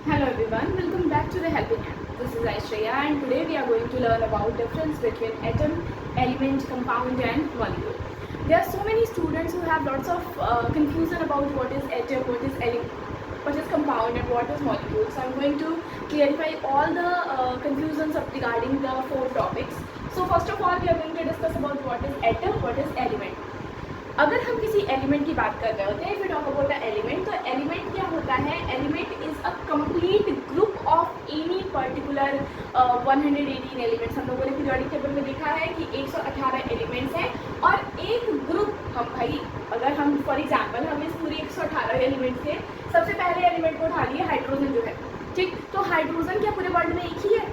Hello everyone, welcome back to the Helping Hand. This is Aishwarya and today we are going to learn about difference between atom, element, compound and molecule. There are so many students who have lots of confusion about what is atom, what is compound and what is molecule. So I am going to clarify all the confusions regarding the four topics. So first of all we are going to discuss about what is atom, what is element. अगर हम किसी element की बात कर रहे होते हैं, if you talk about the element, तो एलिमेंट क्या होता है? Element is a complete group of any particular 118 elements. हम लोगों ने पीरियोडिक टेबल में देखा है कि 118 एलिमेंट्स हैं और एक ग्रुप. हम भाई अगर हम फॉर एग्जांपल हम इस पूरी 118 एलिमेंट से सबसे पहले एलिमेंट को उठा लिए हाइड्रोजन जो है, ठीक, तो हाइड्रोजन क्या पूरे वर्ल्ड में एक ही है?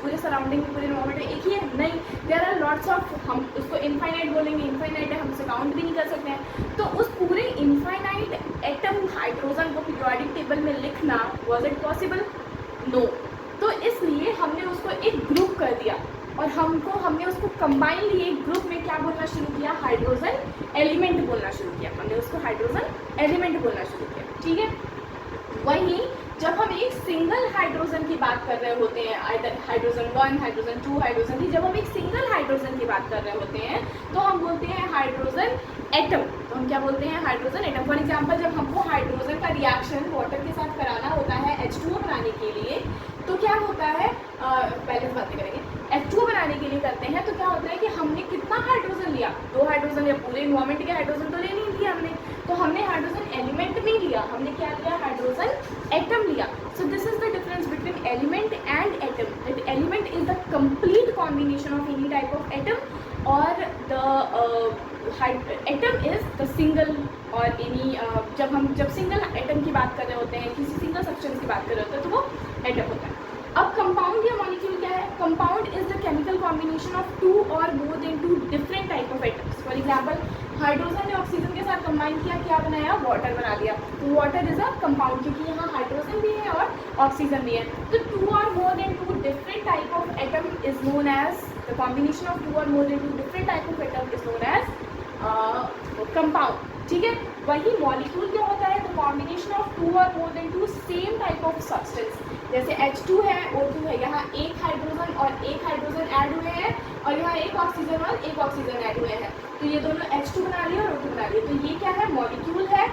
पूरे सराउंडिंग में पूरे एनवायरमेंट में एक ही है? नहीं, देयर आर लॉट्स ऑफ. हम उसको इनफाइनाइट बोलेंगे, इनफाइनाइट है, हम उसे काउंट भी नहीं कर सकते हैं. तो उस पूरे इनफाइनाइट एटम हाइड्रोजन को पीरियोडिक टेबल में लिखना, वाज इट पॉसिबल? नो. तो इसलिए हमने उसको एक ग्रुप कर दिया और हमने उसको कंबाइन लिए एक ग्रुप में. क्या बोलना शुरू किया? हाइड्रोजन एलिमेंट बोलना शुरू किया. हमने उसको हाइड्रोजन एलिमेंट बोलना शुरू किया, ठीक है. वहीं जब हम एक सिंगल हाइड्रोजन की बात कर रहे होते हैं, हाइड्रोजन 1, हाइड्रोजन 2, हाइड्रोजन 3, जब हम एक सिंगल हाइड्रोजन की बात कर रहे होते हैं तो हम बोलते हैं हाइड्रोजन एटम. तो हम क्या बोलते हैं? Hydrogen atom. फॉर एग्जांपल जब हमको हाइड्रोजन का रिएक्शन वाटर के साथ कराना होता है H2O बनाने के लिए, तो क्या होता है? पहले बातें करेंगे. H2O बनाने के लिए करते हैं तो क्या होता है कि हमने कितना हाइड्रोजन लिया? 2 हाइड्रोजन या पूरे एनवायरमेंट के हाइड्रोजन तो ले नहीं लिया हमने, तो हमने हाइड्रोजन एलिमेंट नहीं लिया, हमने क्या लिया? हाइड्रोजन एटम लिया. So this is the difference between element and atom. That element is the complete combination of any type of atom और the atom is the single और एनी. जब सिंगल एटम की बात कर रहे होते हैं, किसी सिंगल सब्सटेंस की बात कर रहे होते हैं, तो वो एटम होता है. अब कंपाउंड या मॉलिक्यूल क्या है? Compound is the chemical combination of 2 और more than 2 different type of atoms. For example hydrogen ने ऑक्सीजन के साथ कंबाइन किया, क्या बनाया? वाटर बना दिया. तो वाटर इज अ कंपाउंड क्योंकि यहाँ हाइड्रोजन भी है और ऑक्सीजन भी है. तो 2 और more than 2 different type of atom is known as the combination of 2 और more than 2 different type of atom is known as compound, ठीक है. वही मॉलिक्यूल क्या होता है? द कॉम्बिनेशन ऑफ 2 और more than 2 same type of substance. जैसे H2 है, O2 है, यहाँ एक हाइड्रोजन और एक हाइड्रोजन ऐड हुए हैं और यहाँ एक ऑक्सीजन और एक ऑक्सीजन ऐड हुए हैं, तो ये दोनों H2 बना लिए और O2 बना लिए. तो ये क्या है? मॉलिक्यूल है.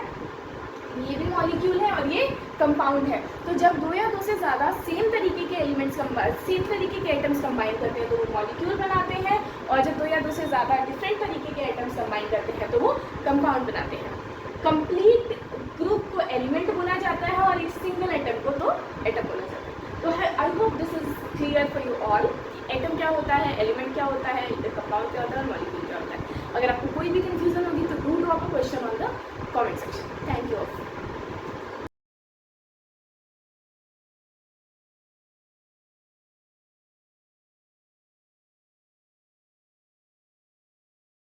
ये भी मॉलिक्यूल है और ये कंपाउंड है. तो जब 2 या 2 से ज़्यादा सेम तरीके के एलिमेंट्स सेम तरीके के एटम्स कंबाइन करते हैं तो वो मॉलिक्यूल बनाते हैं, और जब 2 या 2 से ज़्यादा डिफरेंट तरीके के एटम्स कंबाइन करते हैं तो वो कंपाउंड बनाते हैं. कंप्लीट ग्रुप को एलिमेंट बोला जाता है और एक सिंगल एटम को तो एटम बोला जाता है. तो I hope this is clear for you all. Atom क्या होता है, एलिमेंट क्या होता है, कंपाउंड क्या होता है और मॉलिक्यूल क्या होता है. अगर आपको कोई भी कंफ्यूजन होगी तो do drop a question on the comment section. Thank you.